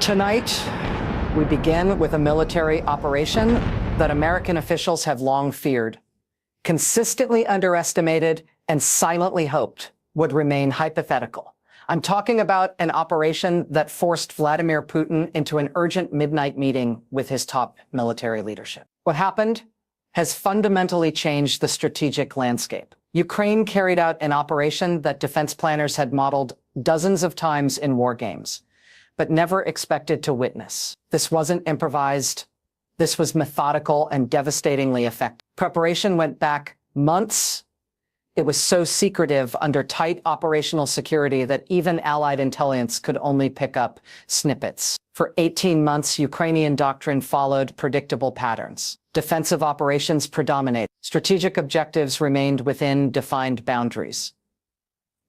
Tonight, we begin with a military operation that American officials have long feared, consistently underestimated, and silently hoped would remain hypothetical. I'm talking about an operation that forced Vladimir Putin into an urgent midnight meeting with his top military leadership. What happened has fundamentally changed the strategic landscape. Ukraine carried out an operation that defense planners had modeled dozens of times in war games, but never expected to witness. This wasn't improvised. This was methodical and devastatingly effective. Preparation went back months. It was so secretive under tight operational security that even Allied intelligence could only pick up snippets. For 18 months, Ukrainian doctrine followed predictable patterns. Defensive operations predominated. Strategic objectives remained within defined boundaries.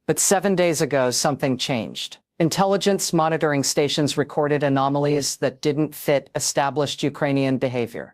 But 7 days ago, something changed. Intelligence monitoring stations recorded anomalies that didn't fit established Ukrainian behavior.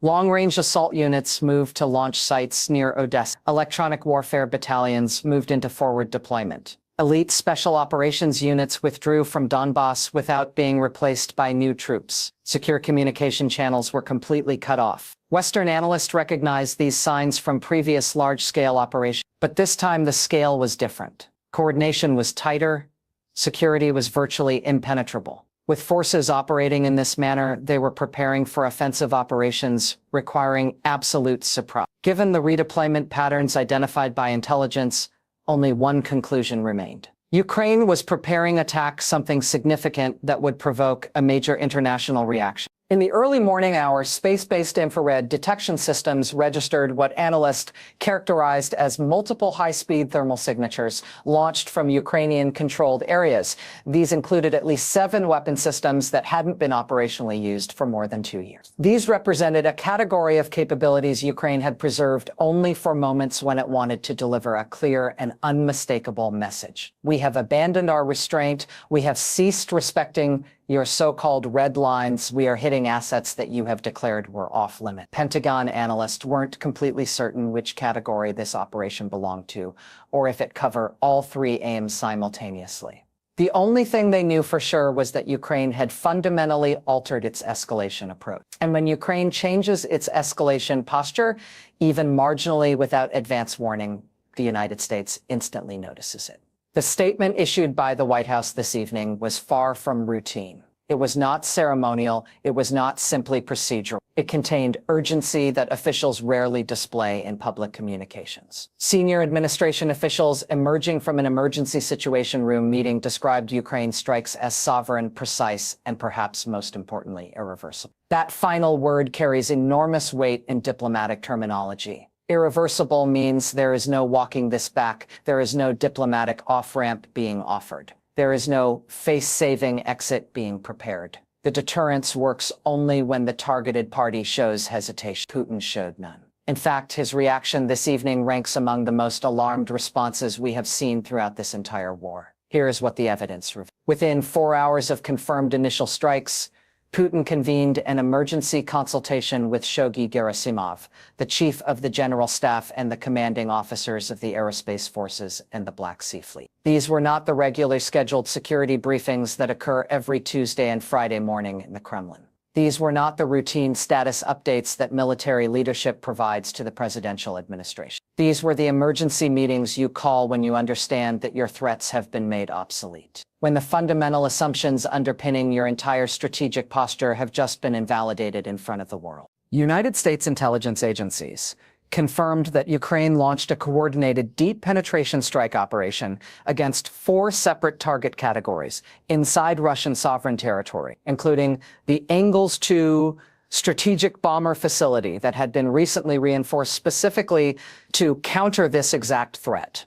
Long-range assault units moved to launch sites near Odessa. Electronic warfare battalions moved into forward deployment. Elite special operations units withdrew from Donbass without being replaced by new troops. Secure communication channels were completely cut off. Western analysts recognized these signs from previous large-scale operations, but this time the scale was different. Coordination was tighter. Security was virtually impenetrable. With forces operating in this manner, they were preparing for offensive operations requiring absolute surprise. Given the redeployment patterns identified by intelligence, only one conclusion remained. Ukraine was preparing attack something significant that would provoke a major international reaction. In the early morning hours, space-based infrared detection systems registered what analysts characterized as multiple high-speed thermal signatures launched from Ukrainian-controlled areas. These included at least 7 weapon systems that hadn't been operationally used for more than 2 years. These represented a category of capabilities Ukraine had preserved only for moments when it wanted to deliver a clear and unmistakable message. We have abandoned our restraint. We have ceased respecting your so-called red lines. We are hitting assets that you have declared were off-limit. Pentagon analysts weren't completely certain which category this operation belonged to, or if it covered all 3 aims simultaneously. The only thing they knew for sure was that Ukraine had fundamentally altered its escalation approach. And when Ukraine changes its escalation posture, even marginally without advance warning, the United States instantly notices it. The statement issued by the White House this evening was far from routine. It was not ceremonial. It was not simply procedural. It contained urgency that officials rarely display in public communications. Senior administration officials emerging from an emergency situation room meeting described Ukraine's strikes as sovereign, precise, and perhaps most importantly, irreversible. That final word carries enormous weight in diplomatic terminology. Irreversible means there is no walking this back. There is no diplomatic off-ramp being offered. There is no face-saving exit being prepared. The deterrence works only when the targeted party shows hesitation. Putin showed none. In fact, his reaction this evening ranks among the most alarmed responses we have seen throughout this entire war. Here is what the evidence reveals. Within 4 hours of confirmed initial strikes, Putin convened an emergency consultation with Shoigu Gerasimov, the chief of the General Staff and the commanding officers of the Aerospace Forces and the Black Sea Fleet. These were not the regularly scheduled security briefings that occur every Tuesday and Friday morning in the Kremlin. These were not the routine status updates that military leadership provides to the presidential administration. These were the emergency meetings you call when you understand that your threats have been made obsolete, when the fundamental assumptions underpinning your entire strategic posture have just been invalidated in front of the world. United States intelligence agencies confirmed that Ukraine launched a coordinated deep penetration strike operation against 4 separate target categories inside Russian sovereign territory, including the Engels 2 strategic bomber facility that had been recently reinforced specifically to counter this exact threat.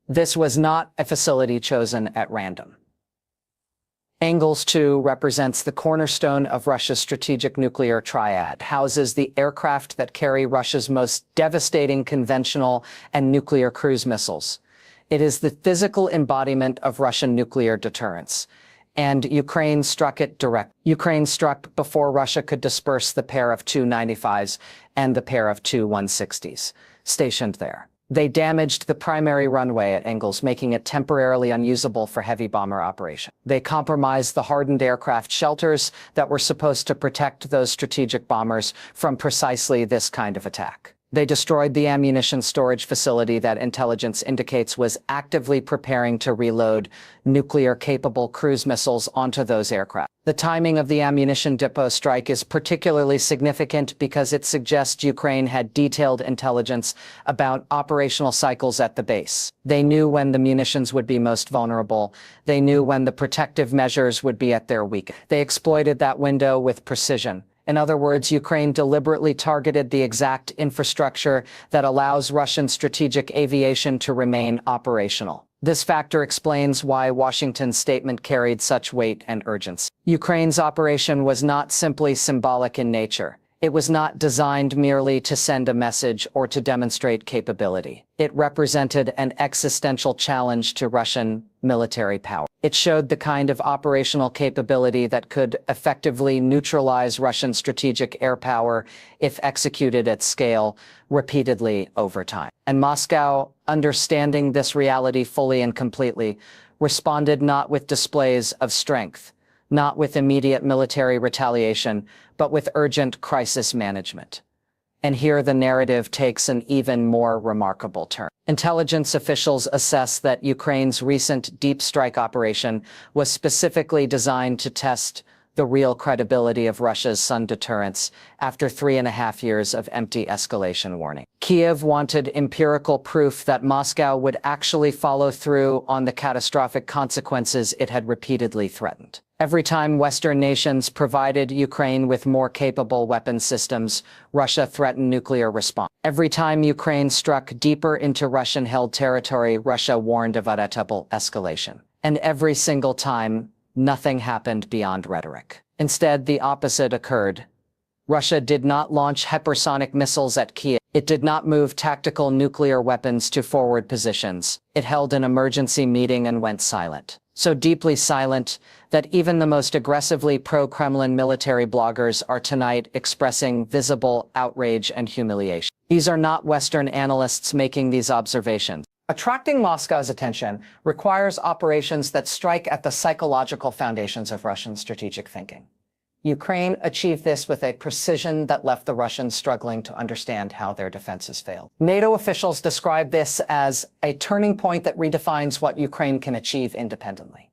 This was not a facility chosen at random. Engels 2 represents the cornerstone of Russia's strategic nuclear triad, houses the aircraft that carry Russia's most devastating conventional and nuclear cruise missiles. It is the physical embodiment of Russian nuclear deterrence. And Ukraine struck it direct. Ukraine struck before Russia could disperse the pair of Tu-95s and the pair of Tu-160s stationed there. They damaged the primary runway at Engels, making it temporarily unusable for heavy bomber operation. They compromised the hardened aircraft shelters that were supposed to protect those strategic bombers from precisely this kind of attack. They destroyed the ammunition storage facility that intelligence indicates was actively preparing to reload nuclear-capable cruise missiles onto those aircraft. The timing of the ammunition depot strike is particularly significant because it suggests Ukraine had detailed intelligence about operational cycles at the base. They knew when the munitions would be most vulnerable. They knew when the protective measures would be at their weakest. They exploited that window with precision. In other words, Ukraine deliberately targeted the exact infrastructure that allows Russian strategic aviation to remain operational. This factor explains why Washington's statement carried such weight and urgency. Ukraine's operation was not simply symbolic in nature. It was not designed merely to send a message or to demonstrate capability. It represented an existential challenge to Russian military power. It showed the kind of operational capability that could effectively neutralize Russian strategic air power if executed at scale repeatedly over time. And Moscow, understanding this reality fully and completely, responded not with displays of strength, not with immediate military retaliation, but with urgent crisis management. And here the narrative takes an even more remarkable turn. Intelligence officials assess that Ukraine's recent deep strike operation was specifically designed to test the real credibility of Russia's Sun deterrence after 3.5 years of empty escalation warning. Kiev wanted empirical proof that Moscow would actually follow through on the catastrophic consequences it had repeatedly threatened. Every time Western nations provided Ukraine with more capable weapon systems, Russia threatened nuclear response. Every time Ukraine struck deeper into Russian-held territory, Russia warned of inevitable escalation. And every single time, nothing happened beyond rhetoric. Instead, the opposite occurred. Russia did not launch hypersonic missiles at Kiev. It did not move tactical nuclear weapons to forward positions. It held an emergency meeting and went silent. So deeply silent that even the most aggressively pro-Kremlin military bloggers are tonight expressing visible outrage and humiliation. These are not Western analysts making these observations. Attracting Moscow's attention requires operations that strike at the psychological foundations of Russian strategic thinking. Ukraine achieved this with a precision that left the Russians struggling to understand how their defenses failed. NATO officials describe this as a turning point that redefines what Ukraine can achieve independently.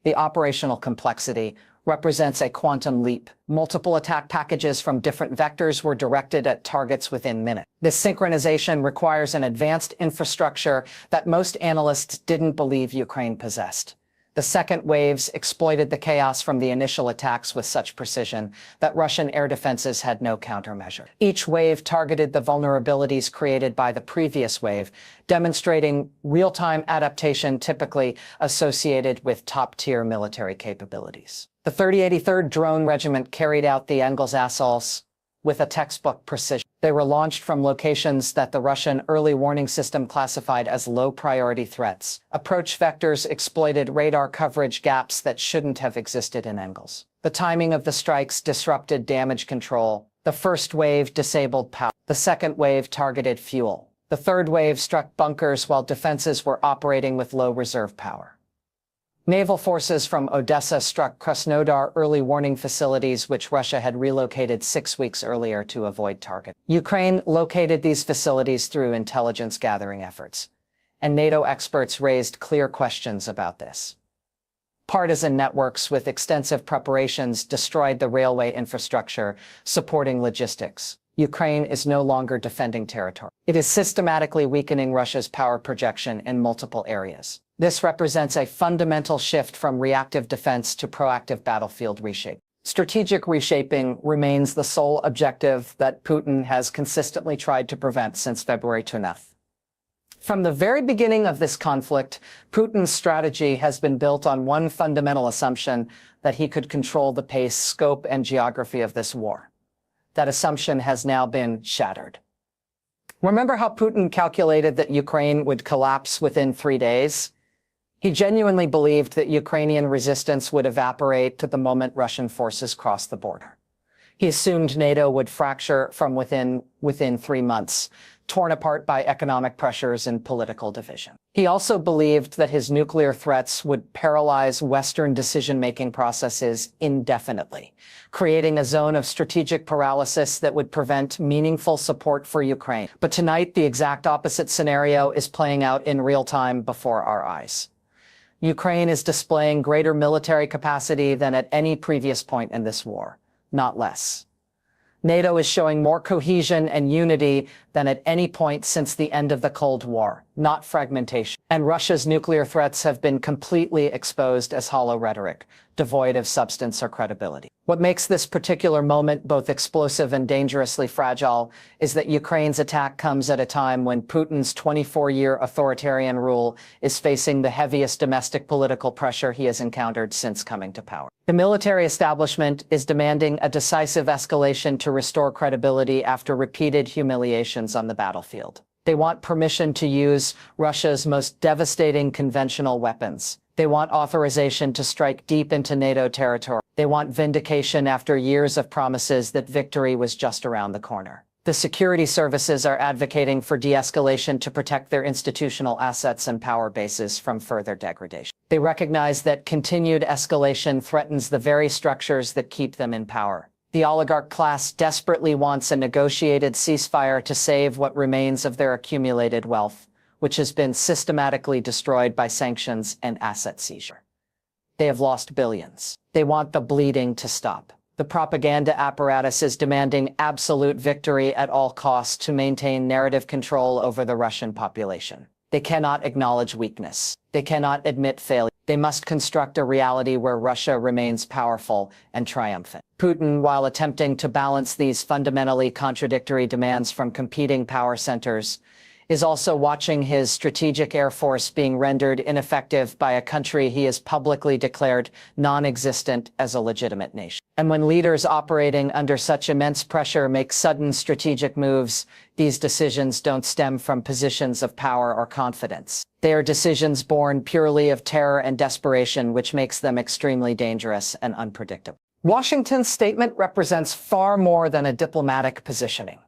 The operational complexity represents a quantum leap. Multiple attack packages from different vectors were directed at targets within minutes. This synchronization requires an advanced infrastructure that most analysts didn't believe Ukraine possessed. The second waves exploited the chaos from the initial attacks with such precision that Russian air defenses had no countermeasure. Each wave targeted the vulnerabilities created by the previous wave, demonstrating real-time adaptation typically associated with top-tier military capabilities. The 3083rd Drone Regiment carried out the Engels assaults with a textbook precision. They were launched from locations that the Russian early warning system classified as low-priority threats. Approach vectors exploited radar coverage gaps that shouldn't have existed in Engels. The timing of the strikes disrupted damage control. The first wave disabled power. The second wave targeted fuel. The third wave struck bunkers while defenses were operating with low reserve power. Naval forces from Odessa struck Krasnodar early warning facilities which Russia had relocated 6 weeks earlier to avoid target. Ukraine located these facilities through intelligence gathering efforts, and NATO experts raised clear questions about this. Partisan networks with extensive preparations destroyed the railway infrastructure supporting logistics. Ukraine is no longer defending territory. It is systematically weakening Russia's power projection in multiple areas. This represents a fundamental shift from reactive defense to proactive battlefield reshape. Strategic reshaping remains the sole objective that Putin has consistently tried to prevent since February 20th. From the very beginning of this conflict, Putin's strategy has been built on one fundamental assumption: that he could control the pace, scope, and geography of this war. That assumption has now been shattered. Remember how Putin calculated that Ukraine would collapse within 3 days? He genuinely believed that Ukrainian resistance would evaporate to the moment Russian forces crossed the border. He assumed NATO would fracture from within 3 months, torn apart by economic pressures and political division. He also believed that his nuclear threats would paralyze Western decision-making processes indefinitely, creating a zone of strategic paralysis that would prevent meaningful support for Ukraine. But tonight, the exact opposite scenario is playing out in real time before our eyes. Ukraine is displaying greater military capacity than at any previous point in this war, not less. NATO is showing more cohesion and unity than at any point since the end of the Cold War, not fragmentation. And Russia's nuclear threats have been completely exposed as hollow rhetoric, devoid of substance or credibility. What makes this particular moment both explosive and dangerously fragile is that Ukraine's attack comes at a time when Putin's 24-year authoritarian rule is facing the heaviest domestic political pressure he has encountered since coming to power. The military establishment is demanding a decisive escalation to restore credibility after repeated humiliations on the battlefield. They want permission to use Russia's most devastating conventional weapons. They want authorization to strike deep into NATO territory. They want vindication after years of promises that victory was just around the corner. The security services are advocating for de-escalation to protect their institutional assets and power bases from further degradation. They recognize that continued escalation threatens the very structures that keep them in power. The oligarch class desperately wants a negotiated ceasefire to save what remains of their accumulated wealth, which has been systematically destroyed by sanctions and asset seizure. They have lost billions. They want the bleeding to stop. The propaganda apparatus is demanding absolute victory at all costs to maintain narrative control over the Russian population. They cannot acknowledge weakness. They cannot admit failure. They must construct a reality where Russia remains powerful and triumphant. Putin, while attempting to balance these fundamentally contradictory demands from competing power centers, is also watching his strategic air force being rendered ineffective by a country he has publicly declared non-existent as a legitimate nation. And when leaders operating under such immense pressure make sudden strategic moves, these decisions don't stem from positions of power or confidence. They are decisions born purely of terror and desperation, which makes them extremely dangerous and unpredictable. Washington's statement represents far more than a diplomatic positioning.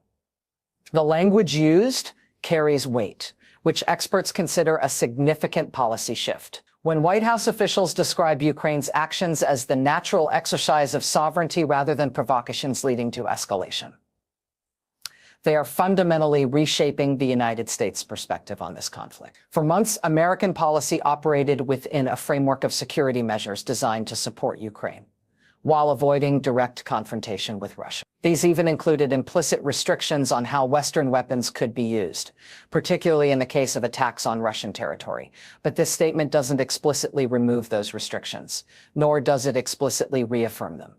The language used carries weight, which experts consider a significant policy shift. When White House officials describe Ukraine's actions as the natural exercise of sovereignty rather than provocations leading to escalation, they are fundamentally reshaping the United States' perspective on this conflict. For months, American policy operated within a framework of security measures designed to support Ukraine, while avoiding direct confrontation with Russia. These even included implicit restrictions on how Western weapons could be used, particularly in the case of attacks on Russian territory. But this statement doesn't explicitly remove those restrictions, nor does it explicitly reaffirm them.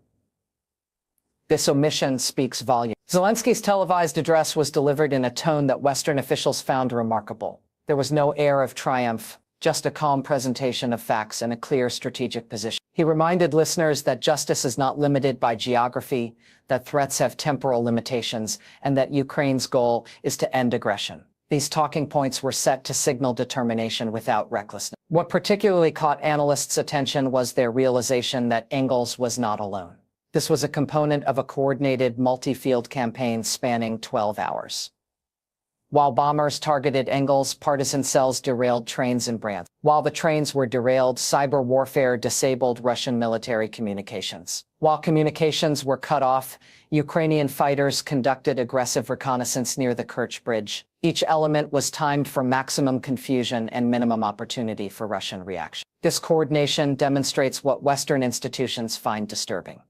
This omission speaks volumes. Zelensky's televised address was delivered in a tone that Western officials found remarkable. There was no air of triumph, just a calm presentation of facts and a clear strategic position. He reminded listeners that justice is not limited by geography, that threats have temporal limitations, and that Ukraine's goal is to end aggression. These talking points were set to signal determination without recklessness. What particularly caught analysts' attention was their realization that Engels was not alone. This was a component of a coordinated multi-field campaign spanning 12 hours. While bombers targeted Engels, partisan cells derailed trains in Bryansk. While the trains were derailed, cyber warfare disabled Russian military communications. While communications were cut off, Ukrainian fighters conducted aggressive reconnaissance near the Kerch Bridge. Each element was timed for maximum confusion and minimum opportunity for Russian reaction. This coordination demonstrates what Western institutions find disturbing.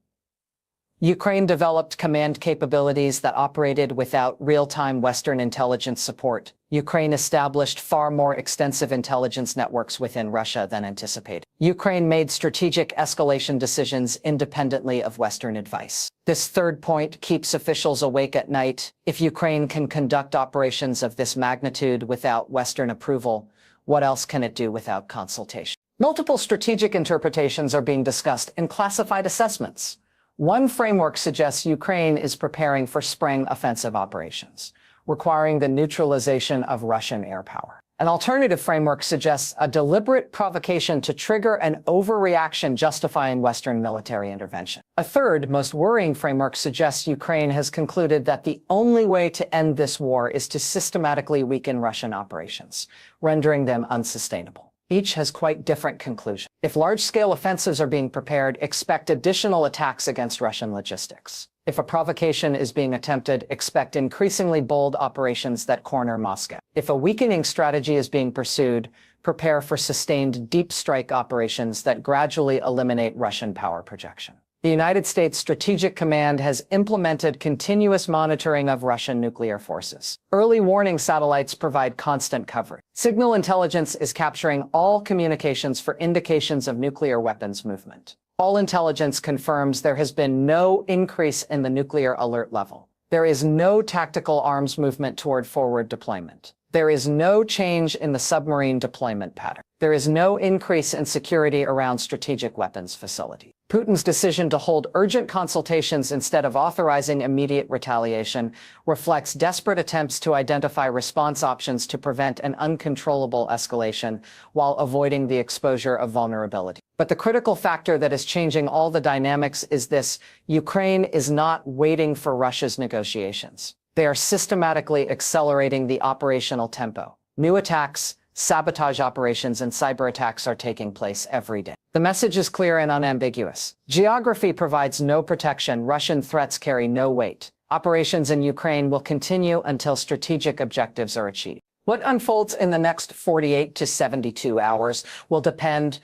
Ukraine developed command capabilities that operated without real-time Western intelligence support. Ukraine established far more extensive intelligence networks within Russia than anticipated. Ukraine made strategic escalation decisions independently of Western advice. This third point keeps officials awake at night. If Ukraine can conduct operations of this magnitude without Western approval, what else can it do without consultation? Multiple strategic interpretations are being discussed in classified assessments. One framework suggests Ukraine is preparing for spring offensive operations, requiring the neutralization of Russian air power. An alternative framework suggests a deliberate provocation to trigger an overreaction justifying Western military intervention. A third, most worrying framework suggests Ukraine has concluded that the only way to end this war is to systematically weaken Russian operations, rendering them unsustainable. Each has quite different conclusions. If large-scale offensives are being prepared, expect additional attacks against Russian logistics. If a provocation is being attempted, expect increasingly bold operations that corner Moscow. If a weakening strategy is being pursued, prepare for sustained deep strike operations that gradually eliminate Russian power projection. The United States Strategic Command has implemented continuous monitoring of Russian nuclear forces. Early warning satellites provide constant coverage. Signal intelligence is capturing all communications for indications of nuclear weapons movement. All intelligence confirms there has been no increase in the nuclear alert level. There is no tactical arms movement toward forward deployment. There is no change in the submarine deployment pattern. There is no increase in security around strategic weapons facilities. Putin's decision to hold urgent consultations instead of authorizing immediate retaliation reflects desperate attempts to identify response options to prevent an uncontrollable escalation while avoiding the exposure of vulnerability. But the critical factor that is changing all the dynamics is this: Ukraine is not waiting for Russia's negotiations. They are systematically accelerating the operational tempo. New attacks, sabotage operations, and cyber attacks are taking place every day. The message is clear and unambiguous. Geography provides no protection. Russian threats carry no weight. Operations in Ukraine will continue until strategic objectives are achieved. What unfolds in the next 48 to 72 hours will depend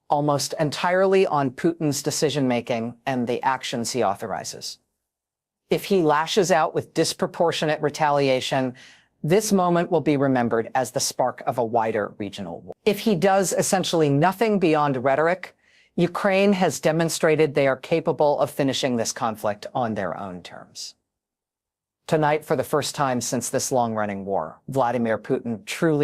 almost entirely on Putin's decision-making and the actions he authorizes. If he lashes out with disproportionate retaliation, this moment will be remembered as the spark of a wider regional war. If he does essentially nothing beyond rhetoric, Ukraine has demonstrated they are capable of finishing this conflict on their own terms. Tonight, for the first time since this long-running war, Vladimir Putin truly